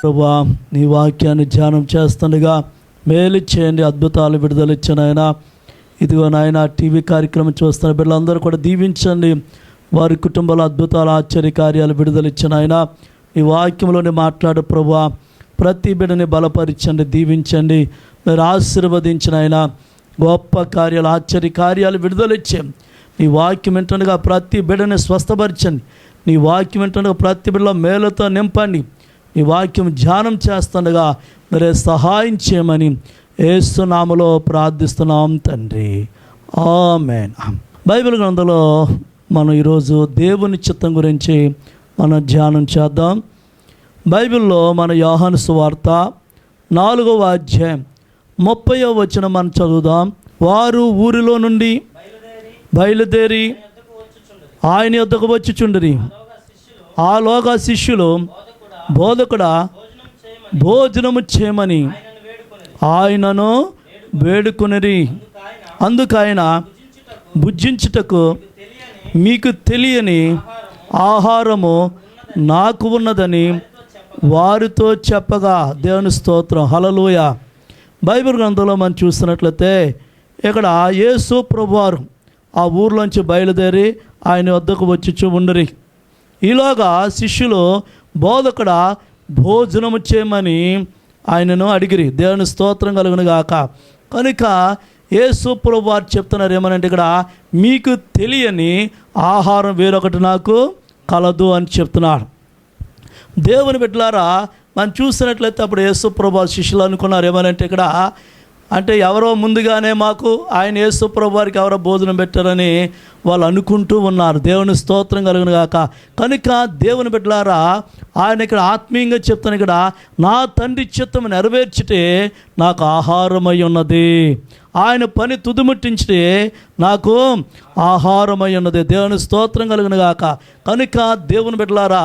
ప్రభువా, నీ వాక్యాన్ని ధ్యానం చేస్తుండగా మేలు చేయండి, అద్భుతాలు విడుదల ఇచ్చిన ఆయన. ఇదిగో నాయన టీవీ కార్యక్రమం చూస్తున్న బిడ్డలందరూ కూడా దీవించండి. వారి కుటుంబాల అద్భుతాలు ఆశ్చర్య కార్యాలు విడుదల ఇచ్చిన ఆయన. ఈ వాక్యంలోనే మాట్లాడు ప్రభువా, ప్రతి బిడ్డని బలపరచండి, దీవించండి, మీరు ఆశీర్వదించిన ఆయన. గొప్ప కార్యాలు ఆశ్చర్య కార్యాలు విడుదల ఇచ్చాం. నీ వాక్యం వింటుండగా ప్రతి బిడ్డని స్వస్థపరచండి. నీ వాక్యం వింటుండగా ప్రతి బిడ్డలో మేలుతో నింపండి. నీ వాక్యం ధ్యానం చేస్తుండగా మీరే సహాయం చేయమని యేసు నామములో ప్రార్థిస్తున్నాం తండ్రి, ఆమేన్. బైబిల్ గ్రంథంలో మనం ఈరోజు దేవుని చిత్తం గురించి మనం ధ్యానం చేద్దాం. బైబిల్లో మన యోహాను సువార్త 4వ అధ్యాయం 30వ వచనం మనం చదువుదాం. వారు ఊరిలో నుండి బయలుదేరి ఆయన యొద్దకు వచ్చుచుండిరి. ఆలోగా శిష్యులు బోధకుడా భోజనము చేయమని ఆయనను వేడుకొనిరి. అందుకైన భుజించుటకు మీకు తెలియని ఆహారము నాకు ఉన్నదని వారితో చెప్పగా, దేవుని స్తోత్రం, హల్లెలూయా. బైబిల్ గ్రంథంలో మనం చూస్తున్నట్లయితే ఇక్కడ యేసు ప్రభువారు ఆ ఊర్లోంచి బయలుదేరి ఆయన వద్దకు వచ్చి ఉండరి. ఈలోగా శిష్యులు బోధకుడా భోజనము చేయమని ఆయనను అడిగిరి. దేవుని స్తోత్రం కలుగును గాక. కనుక యేసు ప్రభువారు చెప్తున్నారు ఏమనంటే, ఇక్కడ మీకు తెలియని ఆహారం వేరొకటి నాకు కలదు అని చెప్తున్నాడు. దేవుని బిడ్డలారా, మనం చూసినట్లయితే అప్పుడు యేసు ప్రభువారు శిష్యులు అనుకున్నారు ఏమనంటే, ఇక్కడ అంటే ఎవరో ముందుగానే మాకు ఆయన యేసు ప్రభువారికి ఎవరో భోజనం పెట్టారని వాళ్ళు అనుకుంటూ ఉన్నారు. దేవుని స్తోత్రం కలుగును గాక. కనుక దేవుని బిడ్డలారా, ఆయన ఇక్కడ ఆత్మీయంగా చెప్తాను, ఇక్కడ నా తండ్రి చిత్తము నెరవేర్చితే నాకు ఆహారమై ఉన్నది, ఆయన పని తుదిముట్టించితే నాకు ఆహారమై ఉన్నది. దేవుని స్తోత్రం కలుగును గాక. కనుక దేవుని బిడ్డలారా,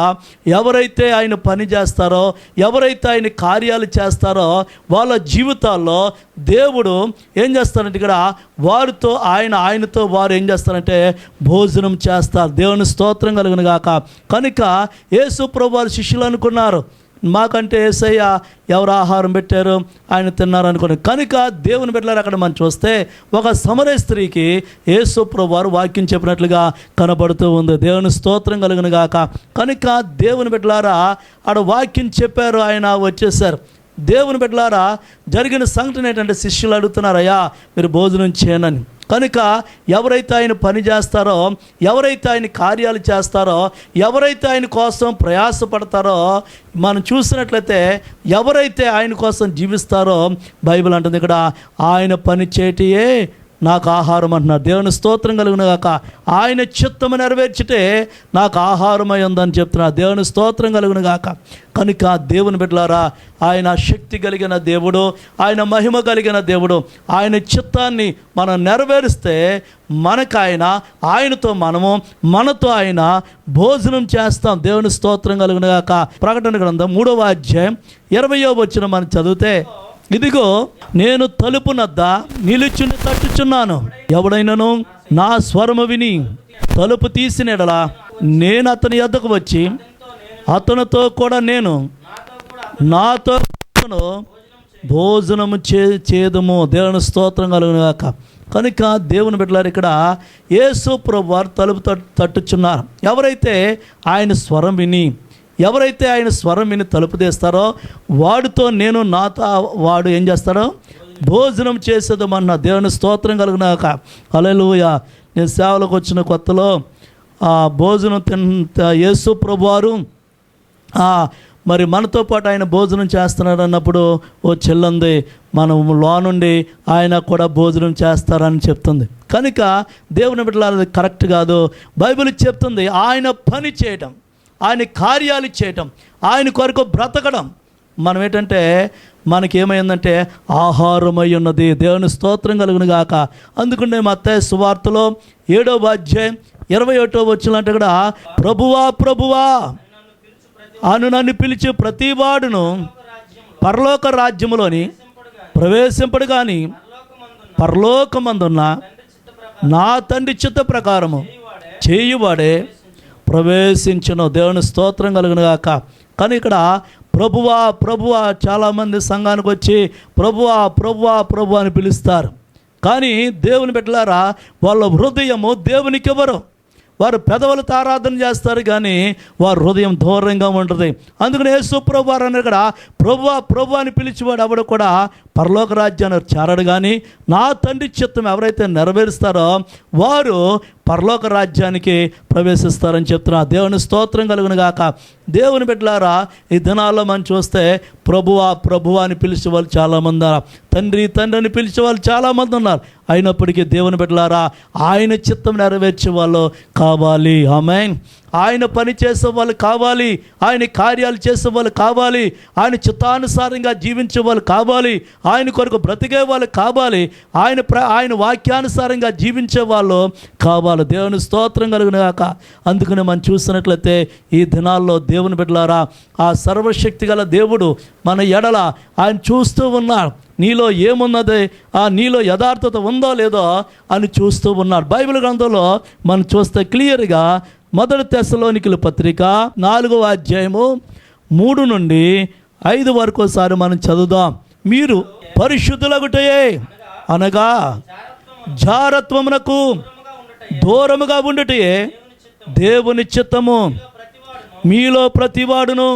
ఎవరైతే ఆయన పని చేస్తారో, ఎవరైతే ఆయన కార్యాలు చేస్తారో, వాళ్ళ జీవితాల్లో దేవుడు ఏం చేస్తారంటే, ఇక్కడ వారితో ఆయనతో వారు ఏం చేస్తారంటే భోజనం చేస్తారు. దేవుని స్తోత్రం కలుగును గాక. కనుక యేసు ప్రభువారు శిష్యులు అనుకున్నారు, మాకంటే యేసయ్య ఎవరు ఆహారం పెట్టారు, ఆయన తిన్నారు అనుకుని. కనుక దేవుని బిడ్డలారా, అక్కడ మనం చూస్తే ఒక సమరయ స్త్రీకి యేసు ప్రభువారు వాక్యం చెప్పినట్లుగా కనబడుతూ ఉంది. దేవుని స్తోత్రం కలుగును గాక. కనుక దేవుని బిడ్డలారా, ఆడ వాక్యం చెప్పారు, ఆయన వచ్చేసారు. దేవుని బిడ్డలారా, జరిగిన సంఘటన ఏంటంటే శిష్యులు అడుగుతున్నారు, అయ్యా మీరు భోజనం చేయనని. కనుక ఎవరైతే ఆయన పని చేస్తారో, ఎవరైతే ఆయన కార్యాలు చేస్తారో, ఎవరైతే ఆయన కోసం ప్రయాసపడతారో, మనం చూసినట్లయితే ఎవరైతే ఆయన కోసం జీవిస్తారో, బైబిల్ అంటుంది ఇక్కడ ఆయన పని చేయటియే నాకు ఆహారం అంటున్నారు. దేవుని స్తోత్రం కలుగును గాక. ఆయన చిత్తము నెరవేర్చితే నాకు ఆహారమై ఉందని చెప్తున్నారు. దేవుని స్తోత్రం కలుగును గాక. కనుక దేవుని బిడ్డలారా, ఆయన శక్తి కలిగిన దేవుడు, ఆయన మహిమ కలిగిన దేవుడు. ఆయన చిత్తాన్ని మనం నెరవేరిస్తే మనకు ఆయనతో మనము, మనతో ఆయన భోజనం చేస్తాం. దేవుని స్తోత్రం కలుగును గాక. ప్రకటన గ్రంథం 3వ అధ్యాయం 20వ వచనం మనం చదివితే, ఇదిగో నేను తలుపు నద్ద నిలుచుని తట్టుచున్నాను. ఎవడైనను నా స్వరము విని తలుపు తీసిన ఎడల నేను అతని యొద్దకు వచ్చి అతనితో కూడా నేను నాతో భోజనము చేదుము. దేవుని స్తోత్రం కలుగును గాక. కనుక దేవుని బిడ్డలారు, ఇక్కడ యేసు ప్రభువారు తలుపు తట్టుచున్నారు. ఎవరైతే ఆయన స్వరం విని, ఎవరైతే ఆయన స్వరం విని తలుపు తీస్తారో వాడితో నేను, నాతో వాడు ఏం చేస్తాడో భోజనం చేసేదమన్న. దేవుని స్తోత్రం కలుగును గాక. హల్లెలూయా. నేను సేవలకు వచ్చిన కొత్తలో భోజనం యేసు ప్రభువారు మరి మనతో పాటు ఆయన భోజనం చేస్తున్నాడు అన్నప్పుడు ఓ చెల్లంది, మనం లోనుండి ఆయన కూడా భోజనం చేస్తారని చెప్తుంది. కనుక దేవుని బిడ్డలారా, కరెక్ట్ కాదు. బైబిల్ చెప్తుంది ఆయన పని చేయటం, ఆయన కార్యాలు చేయటం, ఆయన కొరకు బ్రతకడం. మనం ఏంటంటే మనకేమైందంటే ఆహారమై ఉన్నది. దేవుని స్తోత్రం కలుగును గాక. అందుకనే మత్తయి సువార్తలో 7వ అధ్యాయం 21వ వచనం అంటే కూడా, ప్రభువా ప్రభువా అను నన్ను పిలిచి ప్రతివాడును పరలోక రాజ్యములోని ప్రవేశింపడు కానీ పరలోకమందున్న నా తండ్రి చిత్త ప్రకారము చేయువాడే ప్రవేశించును. దేవుని స్తోత్రం కలుగును గాక. కానీ ఇక్కడ ప్రభువా ప్రభువా, చాలామంది సంఘానికి వచ్చి ప్రభువా ప్రభువా ప్రభు అని పిలుస్తారు. కానీ దేవుని బిడ్డలారా, వాళ్ళ హృదయము దేవునికి ఇవ్వరు. వారు పెదవులతో ఆరాధన చేస్తారు కానీ వారి హృదయం దూరంగా ఉంటుంది. అందుకని యేసు ప్రభు వారు అన్నారు ఇక్కడ, ప్రభువా ప్రభు అని పిలిచేవాడు ఎవడు కూడా పరలోక రాజ్యాన్ని చేరడు, కానీ నా తండ్రి చిత్తం ఎవరైతే నెరవేరుస్తారో వారు పరలోక రాజ్యానికి ప్రవేశిస్తారని చెప్తున్నారు. దేవుని స్తోత్రం కలుగును గాక. దేవుని బిడ్డలారా, ఈ దినాల్లో మనం చూస్తే ప్రభువా ప్రభువా అని పిలిచే వాళ్ళు చాలామంది ఉన్నారు, తండ్రి తండ్రి అని పిలిచే వాళ్ళు చాలామంది ఉన్నారు. అయినప్పటికీ దేవుని బిడ్డలారా, ఆయన చిత్తం నెరవేర్చే వాళ్ళు కావాలి. ఆమేన్. ఆయన పని చేసే వాళ్ళు కావాలి, ఆయన కార్యాలు చేసే వాళ్ళు కావాలి, ఆయన చిత్తానుసారంగా జీవించే వాళ్ళు కావాలి, ఆయన కొరకు బ్రతికే వాళ్ళు కావాలి, ఆయన వాక్యానుసారంగా జీవించే వాళ్ళు కావాలి. దేవుని స్తోత్రం కలుగును గాక. అందుకని మనం చూసినట్లయితే ఈ దినాల్లో దేవుని బిడ్డలారా, ఆ సర్వశక్తి గల దేవుడు మన ఎడల ఆయన చూస్తూ ఉన్నాడు. నీలో ఏమున్నది, నీలో యథార్థత ఉందో లేదో అని చూస్తూ ఉన్నాడు. బైబిల్ గ్రంథంలో మనం చూస్తే క్లియర్గా 1 తెస్సలోనికల పత్రిక 4వ అధ్యాయము 3 నుండి 5 వరకు ఒకసారి మనం చదువుదాం. మీరు పరిశుద్ధులగుటయే అనగా జారత్వమునకు దూరముగా ఉండుటయే దేవుని చిత్తము. మీలో ప్రతివాడును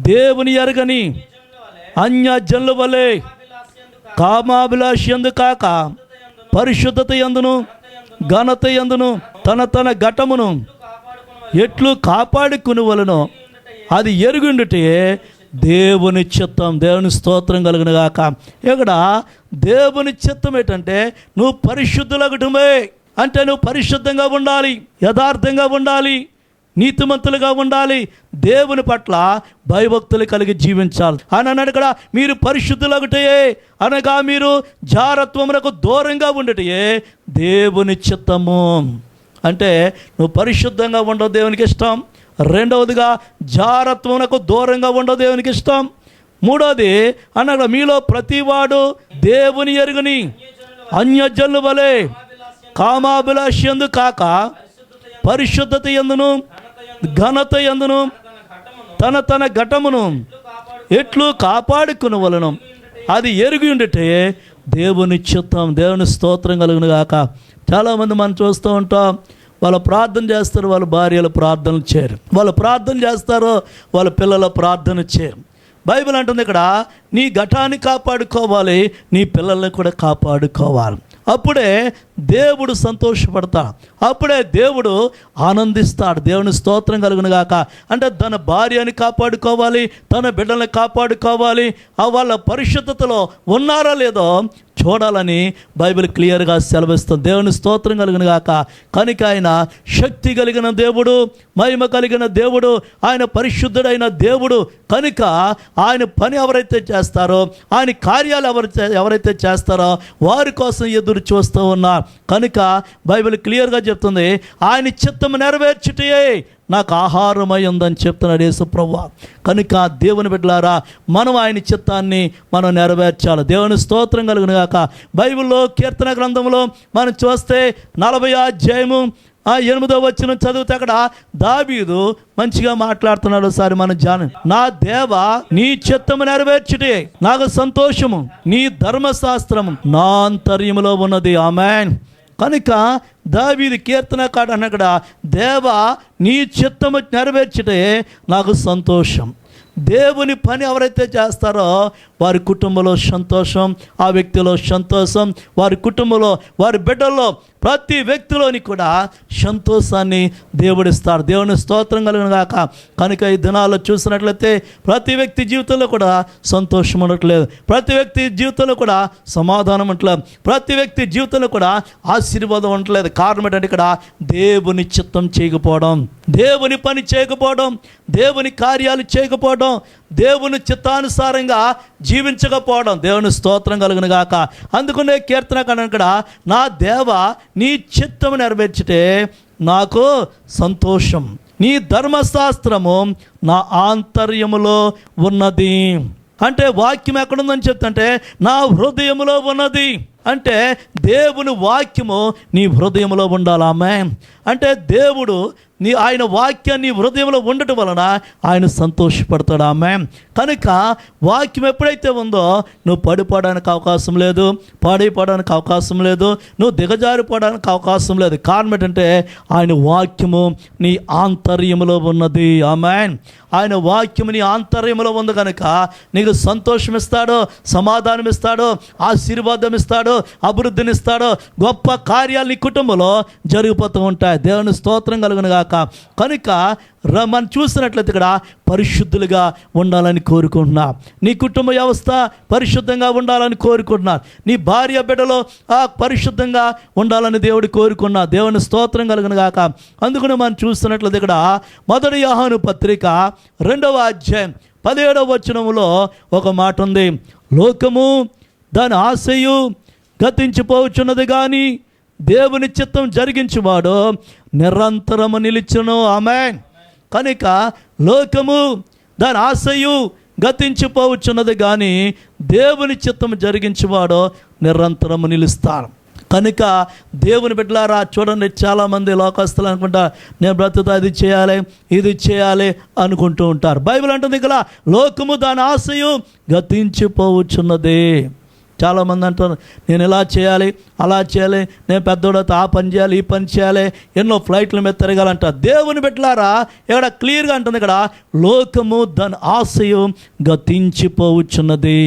దేవుని ఎరగని అన్యజనుల వలె కామాభిలాష యందు కాక పరిశుద్ధత యందును ఘనత యందును తన తన ఘటమును ఎట్లు కాపాడుకునివలెనో అది ఎరుగుండుటే దేవుని చిత్తం. దేవుని స్తోత్రం కలుగును గాక. ఇక్కడ దేవుని చిత్తం ఏంటంటే నువ్వు పరిశుద్ధులగటమే, అంటే నువ్వు పరిశుద్ధంగా ఉండాలి, యథార్థంగా ఉండాలి, నీతిమంతులుగా ఉండాలి, దేవుని పట్ల భయభక్తులు కలిగి జీవించాలి అని అన్నాడు. ఇక్కడ మీరు పరిశుద్ధులగుటే అనగా మీరు జారత్వమునకు దూరంగా ఉండటే దేవుని చిత్తము. అంటే నువ్వు పరిశుద్ధంగా ఉండవు, దేవునికి ఇష్టం. రెండవదిగా జారత్వమునకు దూరంగా ఉండవు, దేవునికి ఇష్టం. మూడవది అనగా మీలో ప్రతివాడు దేవుని ఎరుగని అన్యజనుల వలె కామాభిలాష యందు కాక పరిశుద్ధత యందును ఘనత యందును తన తన ఘటమును ఎట్లు కాపాడుకునవలెను అది ఎరిగి ఉండితే దేవుని చిత్తం. దేవుని స్తోత్రం కలుగును గాక. చాలామంది మనం చూస్తూ ఉంటాం, వాళ్ళు ప్రార్థన చేస్తారు, వాళ్ళ భార్యలు ప్రార్థనలు చేయరు, వాళ్ళు ప్రార్థన చేస్తారు, వాళ్ళ పిల్లల ప్రార్థన చేయరు. బైబిల్ అంటుంది ఇక్కడ, నీ ఘటాన్ని కాపాడుకోవాలి, నీ పిల్లల్ని కూడా కాపాడుకోవాలి. అప్పుడే దేవుడు సంతోషపడతాడు, అప్పుడే దేవుడు ఆనందిస్తాడు. దేవుని స్తోత్రం కలుగును గాక. అంటే తన భార్యని కాపాడుకోవాలి, తన బిడ్డల్ని కాపాడుకోవాలి, వాళ్ళ పరిశుద్ధతలో ఉన్నారా లేదో చూడాలని బైబిల్ క్లియర్గా సెలవిస్తుంది. దేవుని స్తోత్రం కలుగును గాక. కనుక ఆయన శక్తి కలిగిన దేవుడు, మహిమ కలిగిన దేవుడు, ఆయన పరిశుద్ధుడైన దేవుడు. కనుక ఆయన పని ఎవరైతే చేస్తారో, ఆయన కార్యాలు ఎవరైతే చేస్తారో వారి కోసం ఎదురు చూస్తూ ఉన్నారు. కనుక బైబిల్ క్లియర్గా చెప్తుంది, ఆయన చిత్తము నెరవేర్చుటే నాకు ఆహారమై ఉందని చెప్తున్నాడు యేసు ప్రభువు. కనుక దేవుని బిడ్డలారా, మనం ఆయన చిత్తాన్ని మనం నెరవేర్చాలి. దేవుని స్తోత్రం కలుగును గాక. బైబిల్లో కీర్తన గ్రంథంలో మనం చూస్తే 40వ అధ్యాయము 8వ వచనం చదివితే అక్కడ దావీదు మంచిగా మాట్లాడుతున్నాడు. ఒకసారి మనం నా దేవా నీ చిత్తము నెరవేర్చుటే నాకు సంతోషము, నీ ధర్మశాస్త్రము నా అంతర్యములో ఉన్నది. ఆమేన్. కనుక దావీదు కీర్తనకాడు అన్నక్కడ, దేవా నీ చిత్తము నెరవేర్చుటే నాకు సంతోషం. దేవుని పని ఎవరైతే చేస్తారో వారి కుటుంబంలో సంతోషం, ఆ వ్యక్తిలో సంతోషం, వారి కుటుంబంలో వారి బిడ్డల్లో ప్రతి వ్యక్తిలోని కూడా సంతోషాన్ని దేవుడిస్తాడు. దేవుని స్తోత్రం కలుగును గాక. కనుక ఈ దినాల్లో చూసినట్లయితే ప్రతి వ్యక్తి జీవితంలో కూడా సంతోషం ఉండట్లేదు, ప్రతి వ్యక్తి జీవితంలో కూడా సమాధానం ఉండట్లేదు, ప్రతి వ్యక్తి జీవితంలో కూడా ఆశీర్వాదం ఉండట్లేదు. కారణం ఏంటంటే ఇక్కడ దేవుని చిత్తం చేయకపోవడం, దేవుని పని చేయకపోవడం, దేవుని కార్యాలు చేయకపోవడం, దేవుని చిత్తానుసారంగా జీవించకపోవడం. దేవుని స్తోత్రం కలుగును గాక. అందుకనే కీర్తనకారుడు ఇక్కడ, నా దేవా నీ చిత్తము నెరవేర్చితే నాకు సంతోషం, నీ ధర్మశాస్త్రము నా ఆంతర్యములో ఉన్నది. అంటే వాక్యం ఎక్కడుందని చెప్తుంటే నా హృదయములో ఉన్నది. అంటే దేవుని వాక్యము నీ హృదయంలో ఉండాలి. ఆమేన్. అంటే దేవుడు ఆయన వాక్యాన్ని హృదయంలో ఉండటం వలన ఆయన సంతోషపడతాడు. ఆమేన్. కనుక వాక్యం ఎప్పుడైతే ఉందో నువ్వు పడిపోవడానికి అవకాశం లేదు, పాడైపోవడానికి అవకాశం లేదు, నువ్వు దిగజారిపోవడానికి అవకాశం లేదు. కారణం ఏంటంటే ఆయన వాక్యము నీ ఆంతర్యములో ఉన్నది. ఆమేన్. ఆయన వాక్యము నీ ఆంతర్యములో ఉంది కనుక నీకు సంతోషం ఇస్తాడు, సమాధానం ఇస్తాడు, ఆశీర్వాదం ఇస్తాడు, అభివృద్ధిని ఇస్తాడు, గొప్ప కార్యాలు నీ కుటుంబంలో జరిగిపోతూ ఉంటాయి. దేవుని స్తోత్రం కలుగును గాక. కనుక మనం చూసినట్లయితే ఇక్కడ పరిశుద్ధులుగా ఉండాలని కోరుకుంటున్నా. నీ కుటుంబ వ్యవస్థ పరిశుద్ధంగా ఉండాలని కోరుకుంటున్నా. నీ భార్య బిడ్డలో పరిశుద్ధంగా ఉండాలని దేవుడు కోరుకున్నా. దేవుని స్తోత్రం కలుగును గాక. అందుకని మనం చూస్తున్నట్లయితే ఇక్కడ 1 యోహాను పత్రిక 2వ అధ్యాయం 17వ వచనంలో ఒక మాట ఉంది. లోకము దాని ఆశయు గతించిపోవచ్చున్నది కానీ దేవుని చిత్తం జరిగించువాడు నిరంతరము నిలిచును. ఆమేన్. కనుక లోకము దాని ఆశయు గతించిపోవచ్చున్నది కానీ దేవుని చిత్తం జరిగించువాడు నిరంతరము నిలుస్తాడు. కనుక దేవుని బిడ్డలారా చూడండి, చాలామంది లోకస్తులు అనుకుంటా నేను బ్రతుకుతా ఇది చేయాలి ఇది చేయాలి అనుకుంటూ ఉంటారు. బైబిల్ అంటుంది ఇక్కడ లోకము దాని ఆశయు గతించిపోవచ్చున్నది. చాలామంది అంటారు నేను ఇలా చేయాలి అలా చేయాలి, నేను పెద్దోడితో ఆ పని చేయాలి ఈ పని చేయాలి, ఎన్నో ఫ్లైట్ల మీద తిరగాలంట. దేవుని బిడ్డలారా ఇక్కడ క్లియర్గా అంటుంది ఇక్కడ లోకము దాని ఆశయం గతించిపోవచ్చున్నది.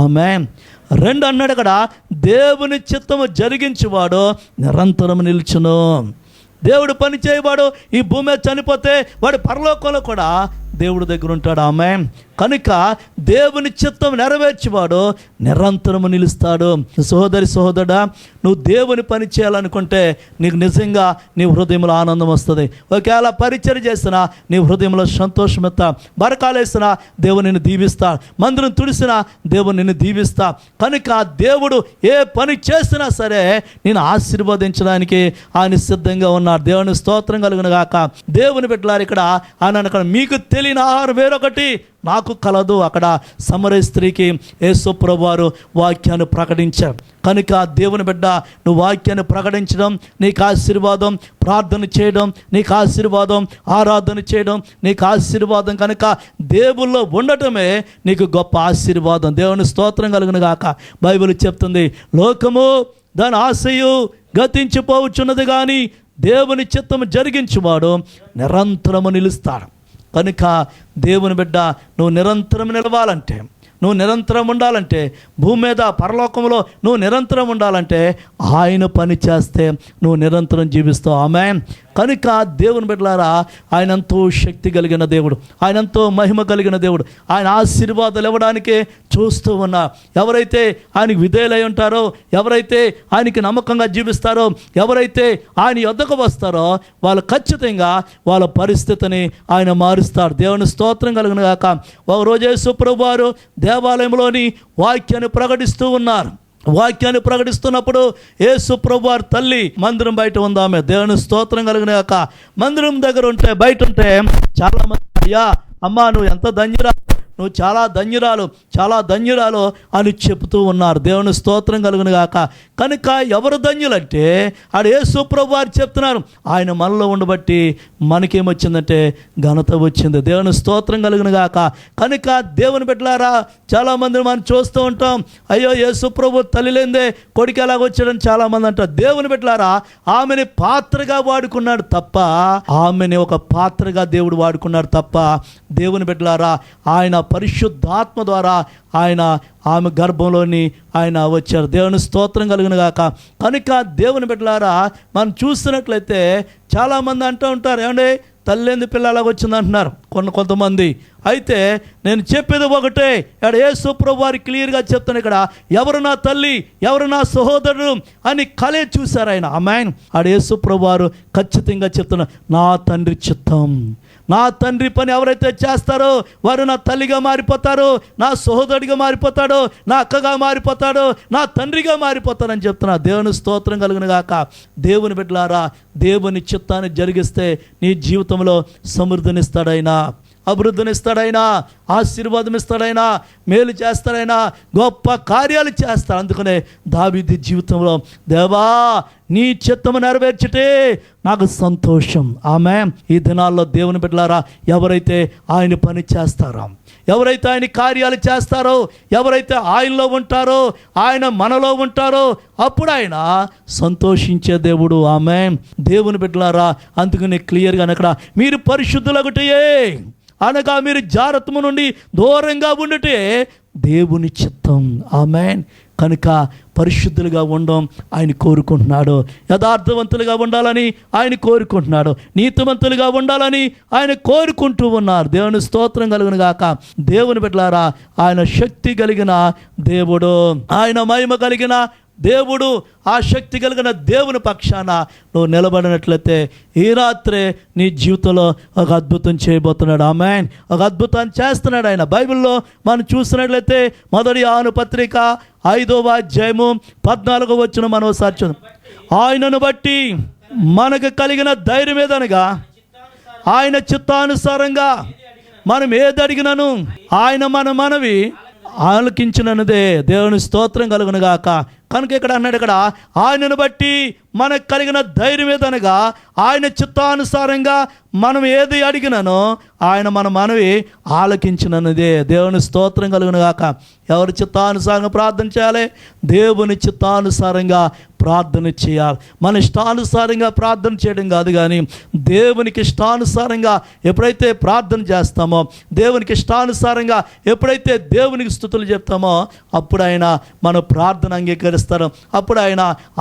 ఆమేన్. 2 అన్నాడు అక్కడ దేవుని చిత్తము జరిగించేవాడు నిరంతరం నిల్చును. దేవుడు పని చేయవాడు ఈ భూమి మీద చనిపోతే వాడు పరలోకంలో కూడా దేవుడి దగ్గర ఉంటాడు. ఆమేన్. కనుక దేవుని చిత్తం నెరవేర్చేవాడు నిరంతరము నిలుస్తాడు. సహోదరి సహోదరుడా, నువ్వు దేవుని పని చేయాలనుకుంటే నీకు నిజంగా నీ హృదయంలో ఆనందం వస్తుంది. ఒకవేళ పరిచయం చేసినా నీ హృదయంలో సంతోషం ఎత్తా, బరకాలేసినా దేవుడు నిన్ను దీవిస్తా, మందిరం తుడిసినా దేవుడు నిన్ను దీవిస్తా. కనుక దేవుడు ఏ పని చేసినా సరే నేను ఆశీర్వదించడానికి ఆయన సిద్ధంగా ఉన్నాడు. దేవుని స్తోత్రం కలుగును గాక. దేవుని బిడ్డలారు ఇక్కడ ఆయన మీకు తెలియని ఆహారం వేరొకటి నాకు కలదు. అక్కడ సమరయ స్త్రీకి యేసు ప్రభువారు వాక్యాన్ని ప్రకటించారు. కనుక దేవుని బిడ్డ నువ్వు వాక్యాన్ని ప్రకటించడం నీకు ఆశీర్వాదం, ప్రార్థన చేయడం నీకు ఆశీర్వాదం, ఆరాధన చేయడం నీకు ఆశీర్వాదం. కనుక దేవుల్లో ఉండటమే నీకు గొప్ప ఆశీర్వాదం. దేవుని స్తోత్రం కలుగును గాక. బైబిల్ చెప్తుంది లోకము దాని ఆశయు గతించిపోవచ్చున్నది కానీ దేవుని చిత్తము జరిగించువాడు నిరంతరము నిలుస్తాడు. కనుక దేవుని బిడ్డ నువ్వు నిరంతరం నిలవాలంటే, నువ్వు నిరంతరం ఉండాలంటే, భూమి మీద పరలోకంలో నువ్వు నిరంతరం ఉండాలంటే ఆయన పని చేస్తే నువ్వు నిరంతరం జీవిస్తావు. ఆమేన్. కనుక దేవుని బిడ్డలారా ఆయన ఎంతో శక్తి కలిగిన దేవుడు, ఆయన ఎంతో మహిమ కలిగిన దేవుడు. ఆయన ఆశీర్వాదాలు ఇవ్వడానికే చూస్తూ ఉన్నా. ఎవరైతే ఆయనకి విధేయులై ఉంటారో, ఎవరైతే ఆయనకి నమ్మకంగా జీవిస్తారో, ఎవరైతే ఆయన యొద్దకు వస్తారో వాళ్ళు ఖచ్చితంగా వాళ్ళ పరిస్థితిని ఆయన మారుస్తాడు. దేవుని స్తోత్రం కలుగును గాక. ఒకరోజు యేసు ప్రభువారు దేవాలయంలోని వాక్యాన్ని ప్రకటిస్తూ ఉన్నారు. వాక్యాన్ని ప్రకటిస్తున్నప్పుడు యేసు ప్రభువారి తల్లి మందిరం బయట ఉందామె. దేవుని స్తోత్రం కలుగును గాక. మందిరం దగ్గర ఉంటే బయట ఉంటే చాలామంది అయ్యా అమ్మా నువ్వు ఎంత ధన్యురాలు, నువ్వు చాలా ధన్యురాలు, చాలా ధన్యురాలు అని చెబుతూ ఉన్నారు. దేవుని స్తోత్రం కలుగును గాక. కనుక ఎవరు ధన్యులంటే ఆడు యేసు ప్రభువారు చెప్తున్నారు ఆయన మనలో ఉండబట్టి మనకేమొచ్చిందంటే ఘనత వచ్చింది. దేవుని స్తోత్రం కలుగును గాక. కనుక దేవుని బిడ్డలారా చాలామంది మనం చూస్తూ ఉంటాం, అయ్యో యేసు ప్రభు తల్లి లేదే కొడుకు ఎలాగొచ్చాడని చాలామంది అంటారు. దేవుని బిడ్డలారా ఆమెని పాత్రగా వాడుకున్నాడు తప్ప, ఆమెని ఒక పాత్రగా దేవుడు వాడుకున్నాడు తప్ప, దేవుని బిడ్డలారా ఆయన పరిశుద్ధాత్మ ద్వారా ఆయన ఆమె గర్భంలోని ఆయన వచ్చారు. దేవుని స్తోత్రం కలుగును గాక. కనుక దేవుని బిడ్డలారా మనం చూస్తున్నట్లయితే చాలామంది అంటూ ఉంటారు ఏమండి తల్లేంది పిల్ల అలాగ వచ్చింది అంటున్నారు కొంతమంది. అయితే నేను చెప్పేది ఒకటే, ఇక్కడ యేసు ప్రభువారు క్లియర్గా చెప్తాను ఇక్కడ ఎవరు నా తల్లి ఎవరు నా సహోదరుడు అని కలే చూశారు ఆయన. ఆమేన్. ఆడ యేసు ప్రభువారు ఖచ్చితంగా చెప్తున్నారు నా తండ్రి చిత్తం, నా తండ్రి పని ఎవరైతే చేస్తారో వారు నా తల్లిగా మారిపోతారు, నా సహోదరుడిగా మారిపోతాడు, నా అక్కగా మారిపోతాడు, నా తండ్రిగా మారిపోతారని చెప్తున్నా. దేవుని స్తోత్రం కలుగును గాక. దేవుని బిడ్డలారా దేవుని చిత్తాన్ని జరిగిస్తే నీ జీవితంలో సమృద్ధినిస్తాడైనా, అభివృద్ధిని ఇస్తాడైనా, ఆశీర్వాదం ఇస్తాడైనా, మేలు చేస్తాడైనా, గొప్ప కార్యాలు చేస్తాడు. అందుకనే దావీదు జీవితంలో దేవా నీ చిత్తము నెరవేర్చితే నాకు సంతోషం. ఆమేన్. ఈ దినాల్లో దేవుని బిడ్డలారా, ఎవరైతే ఆయన పని చేస్తారో, ఎవరైతే ఆయన కార్యాలు చేస్తారో, ఎవరైతే ఆయనలో ఉంటారో, ఆయన మనలో ఉంటారో, అప్పుడు ఆయన సంతోషించే దేవుడు. ఆమేన్. దేవుని బిడ్డలారా, అందుకని క్లియర్గా అక్కడ మీరు పరిశుద్ధులగుటయే అనగా మీరు జారత్వము నుండి దూరంగా ఉండుటే దేవుని చిత్తం. ఆమేన్. కనుక పరిశుద్ధులుగా ఉండడం ఆయన కోరుకుంటున్నాడు. యథార్థవంతులుగా ఉండాలని ఆయన కోరుకుంటున్నాడు. నీతివంతులుగా ఉండాలని ఆయన కోరుకుంటూ ఉన్నారు. దేవుని స్తోత్రం కలుగును గాక. దేవుని బిడ్డలారా, ఆయన శక్తి కలిగిన దేవుడు, ఆయన మహిమ కలిగిన దేవుడు. ఆ శక్తి కలిగిన దేవుని పక్షాన నువ్వు నిలబడినట్లయితే ఈ రాత్రే నీ జీవితంలో ఒక అద్భుతం చేయబోతున్నాడు. ఆమేన్. ఒక అద్భుతాన్ని చేస్తున్నాడు ఆయన. బైబిల్లో మనం చూసినట్లయితే మొదటి యోహాను పత్రిక 5వ అధ్యాయము 14వ వచనం మనం ఒకసారి చూద్దాం. ఆయనను బట్టి మనకు కలిగిన ధైర్యం ఏదనగా ఆయన చిత్తానుసారంగా మనం ఏది అడిగినను ఆయన మన మనవి ఆలకించినదే. దేవుని స్తోత్రం కలుగును గాక. కనుక ఇక్కడ అన్నాడు, ఇక్కడ ఆయనను బట్టి మనకు కలిగిన ధైర్యం ఏదనగా ఆయన చిత్తానుసారంగా మనం ఏది అడిగినానో ఆయన మన మనవి ఆలకించినదే. దేవుని స్తోత్రం కలుగును గాక. ఎవరి చిత్తానుసారంగా ప్రార్థన చేయాలి? దేవుని చిత్తానుసారంగా ప్రార్థన చేయాలి. మన ఇష్టానుసారంగా ప్రార్థన చేయడం కాదు, కానీ దేవునికి ఇష్టానుసారంగా ఎప్పుడైతే ప్రార్థన చేస్తామో, దేవునికి ఇష్టానుసారంగా ఎప్పుడైతే దేవునికి స్తుతులు చెప్తామో, అప్పుడు ఆయన మన ప్రార్థన అంగీకరిస్తారు. అప్పుడు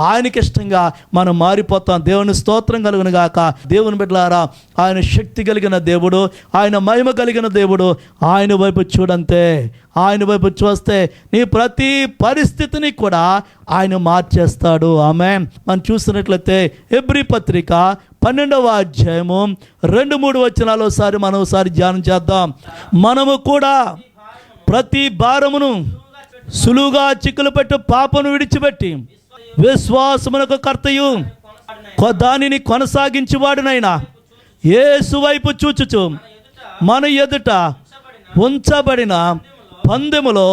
ఆయనకి ఇష్టంగా మనం మారిపోతాం. దేవుని స్తోత్రం కలుగును గాక. దేవుని బిడ్డలారా, ఆయన శక్తి కలిగిన దేవుడు, ఆయన మహిమ కలిగిన దేవుడు. ఆయన వైపు చూడంతే, ఆయన వైపు చూస్తే నీ ప్రతి పరిస్థితిని కూడా ఆయన మార్చేస్తాడు. ఆమేన్. మనం చూసినట్లయితే హెబ్రీ పత్రిక 12వ అధ్యాయము 2-3 వచనాలు మనం ఒకసారి ధ్యానం చేద్దాం. మనము కూడా ప్రతి భారమును సులువుగా చిక్కులు పెట్టు పాపను విడిచిపెట్టి విశ్వాసమునకు కర్తయు దానిని కొనసాగించువాడునైనా యేసు వైపు చూచుచు మన ఎదుట ఉంచబడిన పందెములో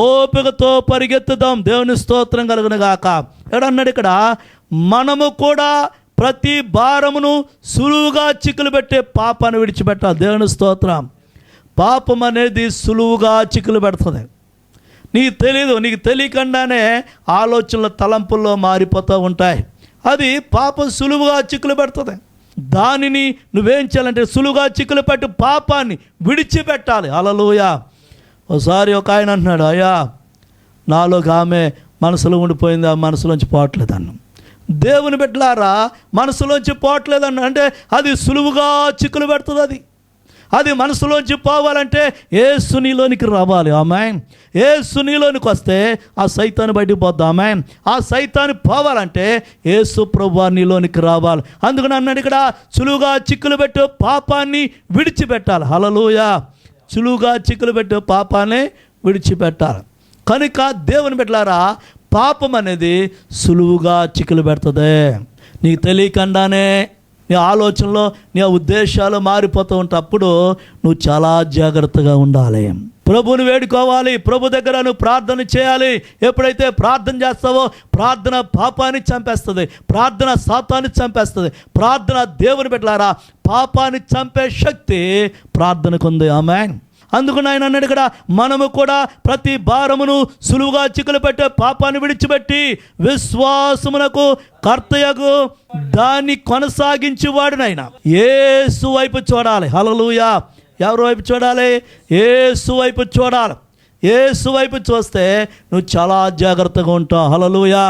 ఓపికతో పరిగెత్తుదాం. దేవుని స్తోత్రం కలుగును గాక. ఎక్కడన్నాడు? ఇక్కడ మనము కూడా ప్రతి భారమును సులువుగా చిక్కులు పెట్టే పాపాన్ని విడిచిపెట్టాలి. దేవుని స్తోత్రం. పాపం అనేది సులువుగా చిక్కులు పెడుతుంది. నీకు తెలీదు, నీకు తెలియకుండానే ఆలోచనల తలంపుల్లో మారిపోతూ ఉంటాయి. అది పాపం సులువుగా చిక్కులు పెడుతుంది. దానిని నువ్వేం చేయాలంటే సులువుగా చిక్కులు పెట్టి పాపాన్ని విడిచిపెట్టాలి. హల్లెలూయా. ఒకసారి ఒక ఆయన అంటున్నాడు, అయ్యా నాలో ఆమె మనసులో ఉండిపోయింది, ఆ మనసులోంచి పోవట్లేదన్న. దేవుని బిడ్డలారా, మనసులోంచి పోవట్లేదన్న అంటే అది సులువుగా చిక్కులు పెడుతుంది. అది మనసులోంచి పోవాలంటే యేసు నీలోనికి రావాలి. ఆమేన్. యేసు నీలోనికి వస్తే ఆ సైతాన్ని బయటికి పోద్దాం. ఆమేన్. ఆ సైతాన్ని పోవాలంటే యేసు ప్రభువు నీలోనికి రావాలి. అందుకని అన్నాడు ఇక్కడ, సులువుగా చిక్కులు పెట్టు పాపాన్ని విడిచిపెట్టాలి. హల్లెలూయా. సులువుగా చిక్కులు పెట్టు పాపాన్ని విడిచిపెట్టాలి. కనుక దేవుని బిడ్డలారా, పాపం అనేది సులువుగా చిక్కులు పెడుతుంది. నీకు తెలియకుండానే నీ ఆలోచనలో నీ ఉద్దేశాలు మారిపోతూ ఉంటాయి. అప్పుడు నువ్వు చాలా జాగ్రత్తగా ఉండాలి. ప్రభువుని వేడుకోవాలి. ప్రభు దగ్గర నువ్వు ప్రార్థన చేయాలి. ఎప్పుడైతే ప్రార్థన చేస్తావో ప్రార్థన పాపాన్ని చంపేస్తుంది, ప్రార్థన సాతాన్ని చంపేస్తుంది. ప్రార్థన దేవుని బిడ్డలారా, పాపాన్ని చంపే శక్తి ప్రార్థనకు ఉంది. ఆమేన్. అందుకని ఆయన అన్నాడు ఇక్కడ, మనము కూడా ప్రతి భారమును సులువుగా చిక్కులు పెట్టే పాపాన్ని విడిచిపెట్టి విశ్వాసమునకు కర్తయగు దాన్ని కొనసాగించువాడునైనా యేసు వైపు చూడాలి. హల్లెలూయా. ఎవరి వైపు చూడాలి? యేసు వైపు చూడాలి. యేసు వైపు చూస్తే నువ్వు చాలా జాగ్రత్తగా ఉంటావు. హల్లెలూయా.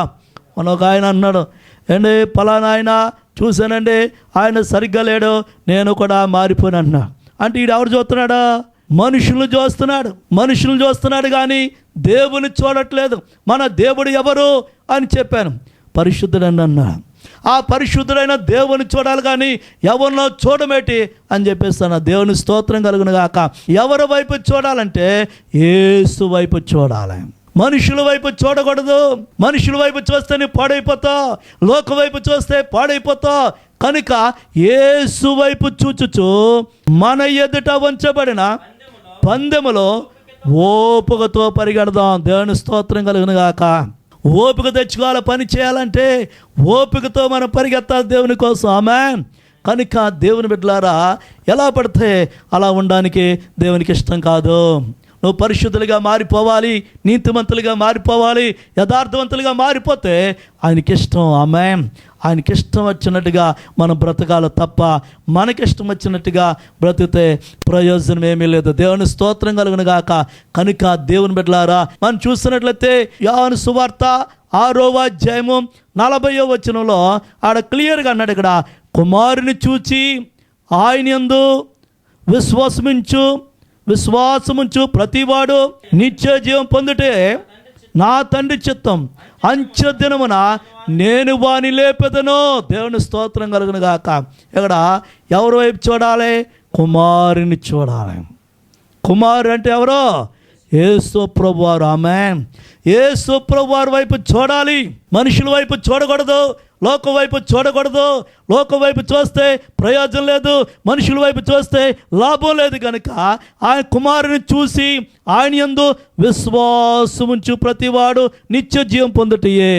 మన ఒక ఆయన అన్నాడు, ఏంటి పలానా ఆయన చూశానండి, ఆయన సరిగ్గా లేడు, నేను కూడా మారిపోయిన అన్నా. అంటే ఈడు ఎవరు చూస్తున్నాడా? మనుషులను చూస్తున్నాడు కానీ దేవుని చూడట్లేదు. మన దేవుడు ఎవరు అని చెప్పాను, పరిశుద్ధుడని అన్నా. ఆ పరిశుద్ధుడైన దేవుని చూడాలి కానీ ఎవరినో చూడమేటి అని చెప్పేస్తాను. దేవుని స్తోత్రం కలుగును గాక. ఎవరి వైపు చూడాలంటే యేసు వైపు చూడాలి. మనుషుల వైపు చూడకూడదు. మనుషుల వైపు చూస్తే నీ పాడైపోతావు, లోక వైపు చూస్తే పాడైపోతావు. కనుక యేసు వైపు చూచుచు మన ఎదుట ఉంచబడిన పందెములో ఓపికతో పరిగెడదాం. దేవుని స్తోత్రం కలుగును గాక. ఓపిక తెచ్చుకోవాలి. పని చేయాలంటే ఓపికతో మనం పరిగెత్తాలి దేవుని కోసం. ఆమేన్. కనుక దేవుని బిడ్డలారా, ఎలా పడితే అలా ఉండడానికి దేవునికి ఇష్టం కాదు. నువ్వు పరిశుద్ధులుగా మారిపోవాలి, నీతిమంతులుగా మారిపోవాలి, యథార్థవంతులుగా మారిపోతే ఆయనకి ఇష్టం. ఆమేన్. ఆయనకి ఇష్టం వచ్చినట్టుగా మనం బ్రతకాలి తప్ప మనకిష్టం వచ్చినట్టుగా బ్రతికితే ప్రయోజనం ఏమీ లేదు. దేవుని స్తోత్రం కలుగును గాక. కనుక దేవుని బిడ్డలారా, మనం చూసినట్లయితే యోహాను సువార్త 6వ అధ్యాయము 40వ వచనంలో ఆడ క్లియర్గా అన్నాడు. ఇక్కడ కుమారుని చూచి ఆయన యందు విశ్వాసముంచు ప్రతివాడు నిత్య జీవం పొందుటే నా తండ్రి చిత్తం, అంచె దినమున నేను వాని లేపెదను. దేవుని స్తోత్రం కలుగును గాక. ఇక్కడ ఎవరి వైపు చూడాలి? కుమారుని చూడాలి. కుమారు అంటే ఎవరో? యేసు ప్రభువారు. ఆమేన్. యేసు ప్రభువారి వైపు చూడాలి. మనుషుల వైపు చూడకూడదు, లోకం వైపు చూడకూడదు. లోకం వైపు చూస్తే ప్రయోజనం లేదు, మనుషుల వైపు చూస్తే లాభం లేదు. కనుక ఆయన కుమారుని చూసి ఆయన యందు విశ్వాసముంచు ప్రతివాడు నిత్య జీవం పొందుటయే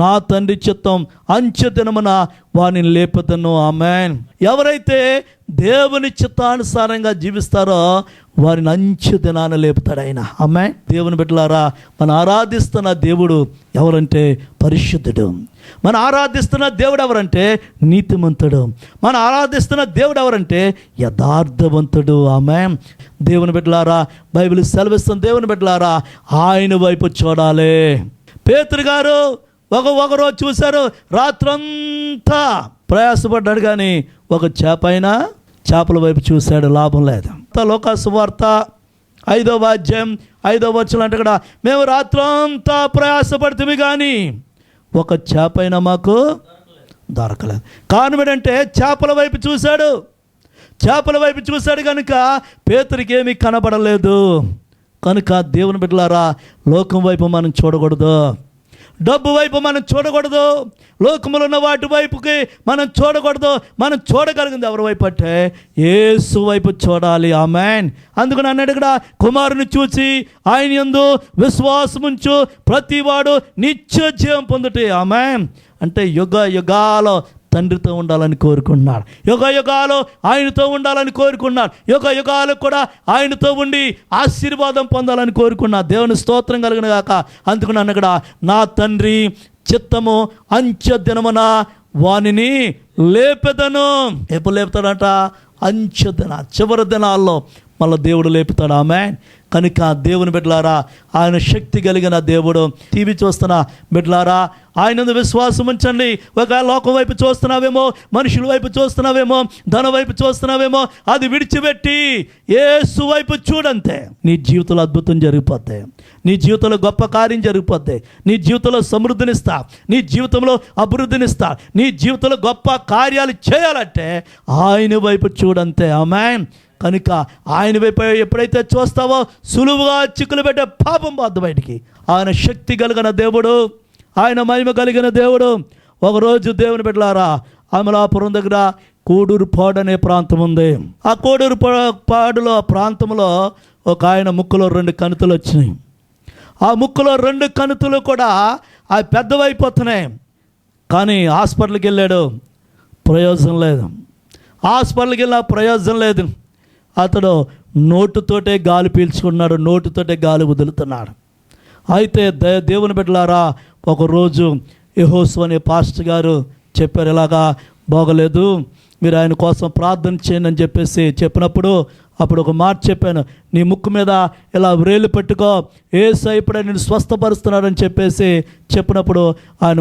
నా తండ్రి చిత్తం, అంచె దినమున వారిని లేపుదను. ఆమేన్. ఎవరైతే దేవుని చిత్తానుసారంగా జీవిస్తారో వారిని అంచె దినాన లేపుతాడు ఆయన. ఆమేన్. దేవుని బిడ్డలారా, మనం ఆరాధిస్తున్న దేవుడు ఎవరంటే పరిశుద్ధుడు. మనం ఆరాధిస్తున్న దేవుడు ఎవరంటే నీతిమంతుడు. మనం ఆరాధిస్తున్న దేవుడు ఎవరంటే యథార్థవంతుడు. ఆమేన్. దేవుని బిడ్డలారా, బైబిల్ సెలవిస్తున్న దేవుని బిడ్డలారా, ఆయన వైపు చూడాలి. పేతురు గారు ఒక రోజు చూశారు, రాత్రంతా ప్రయాసపడ్డాడు కానీ ఒక చేపల వైపు చూశాడు, లాభం లేదు. లోకా సువార్త 5వ అధ్యాయం 5వ వచనం అంటే కూడా మేము రాత్రంతా ప్రయాసపడుతుంది కానీ ఒక చేపైనా మాకు దొరకలేదు. కారణం ఏంటంటే చేపల వైపు చూశాడు కనుక పేతురికి ఏమీ కనబడలేదు. కనుక దేవుని బిడ్డలారా, లోకం వైపు మనం చూడకూడదు, డబ్బు వైపు మనం చూడకూడదు, లోకములో ఉన్న వాటి వైపుకి మనం చూడకూడదు. మనం చూడగలిగింది ఎవరి వైపు అంటే యేసు వైపు చూడాలి. ఆమేన్. అందుకని అన్నాడు ఇక్కడ, కుమారుని చూసి ఆయన యందు విశ్వాసముంచు ప్రతివాడు నిత్య జీవం పొందుటే. ఆమేన్. అంటే యుగాలు తండ్రితో ఉండాలని కోరుకున్నాడు, యుగాలు ఆయనతో ఉండాలని కోరుకున్నాడు, యుగాలు కూడా ఆయనతో ఉండి ఆశీర్వాదం పొందాలని కోరుకున్నాడు. దేవుని స్తోత్రం కలుగును గాక. అందుకని అన్నక్కడ నా తండ్రి చిత్తము అంచె దినమున వానిని లేపెదను. ఎప్పుడు లేపుతాడంట? అంచె చివరి దినాల్లో మళ్ళీ దేవుడు లేపుతాడు. ఆమేన్. కనుక దేవుని బిడ్డలారా, ఆయన శక్తి కలిగిన దేవుడు. టీవీ చూస్తున్న బిడ్డలారా, ఆయన విశ్వాసం ఉంచండి. ఒక లోకం వైపు చూస్తున్నావేమో, మనుషుల వైపు చూస్తున్నావేమో, ధన వైపు చూస్తున్నావేమో, అది విడిచిపెట్టి యేసు వైపు చూడంతే నీ జీవితంలో అద్భుతం జరిగిపోతాయి, నీ జీవితంలో గొప్ప కార్యం జరిగిపోతాయి, నీ జీవితంలో సమృద్ధినిస్తా, నీ జీవితంలో అభివృద్ధినిస్తా. నీ జీవితంలో గొప్ప కార్యాలు చేయాలంటే ఆయన వైపు చూడంతే. ఆమేన్. కనుక ఆయన వైపు ఎప్పుడైతే చూస్తావో సులువుగా చిక్కులు పెట్టే పాపం పోద్దు బయటికి. ఆయన శక్తి కలిగిన దేవుడు, ఆయన మహిమ కలిగిన దేవుడు. ఒకరోజు దేవుని బిడ్డలారా, అమలాపురం దగ్గర కోడూరు పాడు అనే ప్రాంతం ఉంది. ఆ కోడూరు పాడులో ప్రాంతంలో ఒక ఆయన ముక్కులో 2 కణుతులు వచ్చినాయి. ఆ ముక్కులో 2 కణుతులు కూడా అవి పెద్దవైపోతున్నాయి. కానీ హాస్పిటల్కి వెళ్ళాడు, ప్రయోజనం లేదు. హాస్పిటల్కి వెళ్ళినా ప్రయోజనం లేదు. అతడు నోటుతోటే గాలి పీల్చుకున్నాడు, నోటుతోటే గాలి వదులుతున్నాడు. అయితే దేవుని బిడ్డలారా, ఒకరోజు యెహోషువ అనే పాస్టర్ గారు చెప్పారు, ఇలాగా బాగలేదు, మీరు ఆయన కోసం ప్రార్థన చేయండి అని చెప్పినప్పుడు అప్పుడు ఒక మాట చెప్పాను, నీ ముక్కు మీద ఇలా వ్రేలు పెట్టుకో, యేసు ఇప్పుడే నేను స్వస్థపరుస్తున్నాడని చెప్పినప్పుడు ఆయన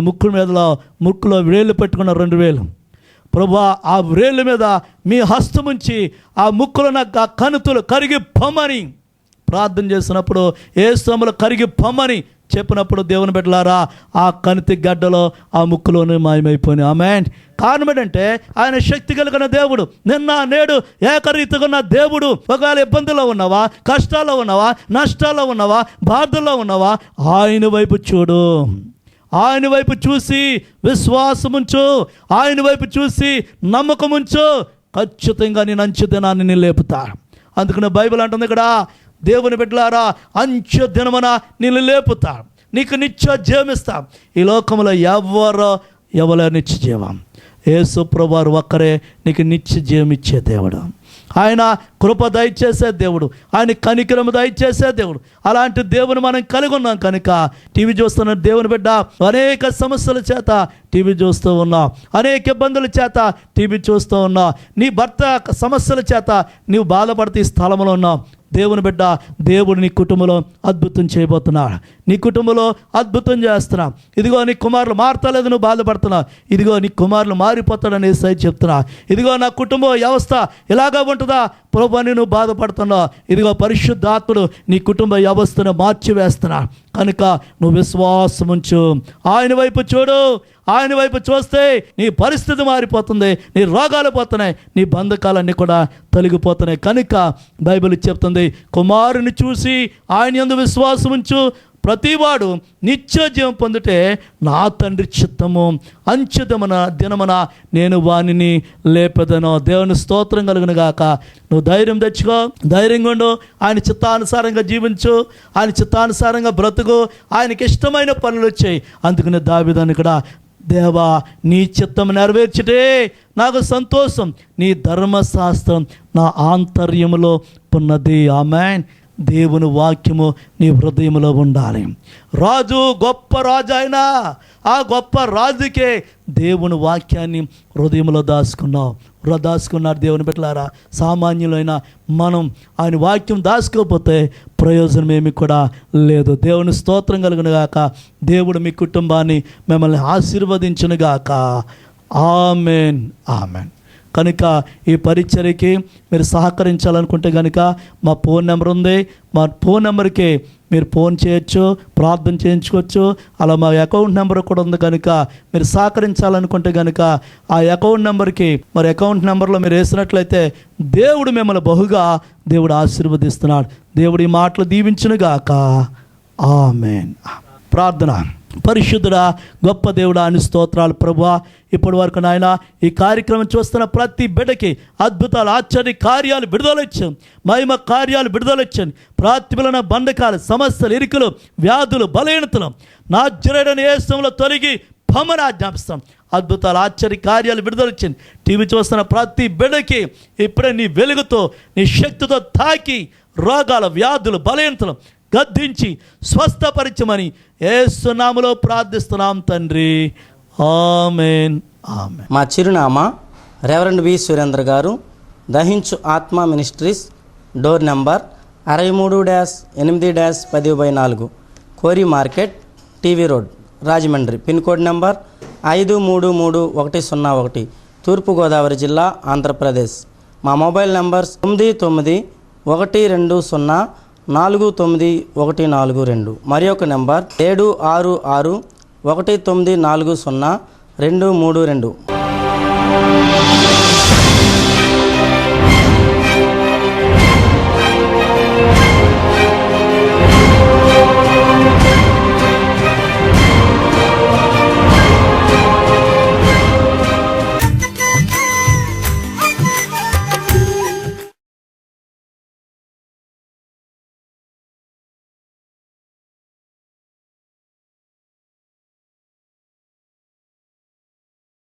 ముక్కులో వ్రేలు పెట్టుకున్న 2 వేలు. ప్రభువా, ఆ వ్రేళ్ళ మీద మీ హస్తముంచి ఆ ముక్కులో నాకు ఆ కణుతులు కరిగి పొమ్మని ప్రార్థన చేసినప్పుడు, యేసుములు కరిగి పొమ్మని చెప్పినప్పుడు దేవుని బిడ్డలారా, ఆ కణితి గడ్డలో ఆ ముక్కులోనే మాయమైపోయినాయి. ఆమేన్. కారణం ఏంటంటే ఆయన శక్తి కలిగిన దేవుడు, నిన్న నేడు ఏకరీతిగా ఉన్న దేవుడు. ఒకవేళ ఇబ్బందుల్లో ఉన్నావా, కష్టాల్లో ఉన్నావా, నష్టాల్లో ఉన్నావా, బాధల్లో ఉన్నావా, ఆయన వైపు చూడు. ఆయన వైపు చూసి విశ్వాసముంచు, ఆయన వైపు చూసి నమ్మకముంచు, ఖచ్చితంగా నేను అంచె దినాన్ని నేను లేపుతా. అందుకని బైబిల్ అంటుంది ఇక్కడ, దేవుని బిడ్డలారా అంచె దినమున నేను లేపుతా, నీకు నిత్య జీవమిస్తా. ఈ లోకంలో ఎవరో నిత్య జీవం, యేసు ప్రభువారు ఒక్కరే నీకు నిత్య జీవం ఇచ్చే దేవుడు. ఆయన కృప దయచేసే దేవుడు, ఆయన కనికరము దయచేసే దేవుడు. అలాంటి దేవుని మనం కలిగి ఉన్నాం కనుక టీవీ చూస్తున్న దేవుని బిడ్డ, అనేక సమస్యల చేత టీవీ చూస్తూ ఉన్నావు, అనేక ఇబ్బందుల చేత టీవీ చూస్తూ ఉన్నావు, నీ భర్త సమస్యల చేత నీవు బాధపడుతూ ఈ స్థలంలో ఉన్నావు. దేవుని బిడ్డ, దేవుడు నీ కుటుంబంలో అద్భుతం చేయబోతున్నాడు, నీ కుటుంబంలో అద్భుతం చేస్తున్నా. ఇదిగో నీ కుమారులు మారతలేదు, నువ్వు బాధపడుతున్నావు, ఇదిగో నీ కుమారులు మారిపోతాడని యేసయ్య చెప్తున్నా. ఇదిగో నా కుటుంబ వ్యవస్థ ఇలాగా ఉంటుందా ప్రభు అని నువ్వు బాధపడుతున్నావు, ఇదిగో పరిశుద్ధాత్ముడు నీ కుటుంబ వ్యవస్థను మార్చివేస్తున్నా. కనుక నువ్వు విశ్వాసం ఉంచు, ఆయన వైపు చూడు. ఆయన వైపు చూస్తే నీ పరిస్థితి మారిపోతుంది, నీ రోగాలు పోతున్నాయి, నీ బంధకాలన్నీ కూడా తొలగిపోతున్నాయి. కనుక బైబిల్ చెప్తుంది, కుమారుని చూసి ఆయన యందు విశ్వాసం ఉంచు, ప్రతివాడు నిత్య జీవం పొందుటే నా తండ్రి చిత్తము, అంచె దినమున నేను వానిని లేపెదను. దేవుని స్తోత్రం కలుగును గాక. నువ్వు ధైర్యం తెచ్చుకో, ధైర్యంగా ఉండు, ఆయన చిత్తానుసారంగా జీవించు, ఆయన చిత్తానుసారంగా బ్రతుకు, ఆయనకి ఇష్టమైన పనులు వచ్చాయి. అందుకని దావీదు ఇక్కడ, దేవా నీ చిత్తం నెరవేర్చితే నాకు సంతోషం, నీ ధర్మశాస్త్రం నా ఆంతర్యములో ఉన్నది. ఆమేన్. దేవుని వాక్యము నీ హృదయంలో ఉండాలి. రాజు గొప్ప రాజు అయినా ఆ గొప్ప రాజుకే దేవుని వాక్యాన్ని హృదయంలో దాచుకున్నారు. దేవుని బిడ్డలారా, సామాన్యులైన మనం ఆయన వాక్యం దాచుకోకపోతే ప్రయోజనం ఏమి కూడా లేదు. దేవుని స్తోత్రం కలుగును గాక. దేవుడు మీ కుటుంబాన్ని మిమ్మల్ని ఆశీర్వదించును గాక. ఆమేన్, ఆమేన్. కనుక ఈ పరిచర్యకి మీరు సహకరించాలనుకుంటే కనుక మా ఫోన్ నెంబర్ ఉంది, మా ఫోన్ నెంబర్కి మీరు ఫోన్ చేయొచ్చు, ప్రార్థన చేయించుకోవచ్చు. అలా మా అకౌంట్ నెంబర్ కూడా ఉంది. కనుక మీరు సహకరించాలనుకుంటే కనుక ఆ అకౌంట్ నెంబర్కి, మరి అకౌంట్ నెంబర్లో మీరు వేసినట్లయితే దేవుడు మిమ్మల్ని బహుగా దేవుడు ఆశీర్వదిస్తున్నాడు. దేవుడు ఈ మాటలు దీవించునుగాక. ఆమేన్. ప్రార్థన. పరిశుద్ధుడా, గొప్ప దేవుడా అని స్తోత్రాలు ప్రభువా. ఇప్పటి వరకు నాయన ఈ కార్యక్రమం చూస్తున్న ప్రతి బిడ్డకి అద్భుతాలు, ఆశ్చర్య కార్యాలు విడుదలొచ్చాను, మహిమ కార్యాలు విడుదలొచ్చాను. ప్రాతిబలన బంధకాలు, సమస్యలు, ఇరుకులు, వ్యాధులు, బలహీనతలు నజరేయుడైన యేసులో తొలగి పొమ్మని ఆజ్ఞాపిస్తాం. అద్భుతాలు, ఆశ్చర్య కార్యాలు విడుదలొచ్చింది. టీవీ చూస్తున్న ప్రతి బిడ్డకి ఇప్పుడే నీ వెలుగుతో, నీ శక్తితో తాకి రోగాలు, వ్యాధులు, బలహీనతలు గద్దించి స్వస్థపరిచమని యేసు నామములో ప్రార్థిస్తున్నాం తండ్రి. ఆమేన్, ఆమేన్. మా చిరునామా రెవరెండ్ వి సురేంద్ర గారు, దహించు ఆత్మ మినిస్ట్రీస్, డోర్ నెంబర్ 63-8-10/4, కోరి market, TV road, Rajahmundry. Pin code number 533101, తూర్పుగోదావరి జిల్లా, ఆంధ్రప్రదేశ్. మా మొబైల్ నెంబర్స్ 99-120-49142, మరి ఒక నెంబర్ 766-1940-232.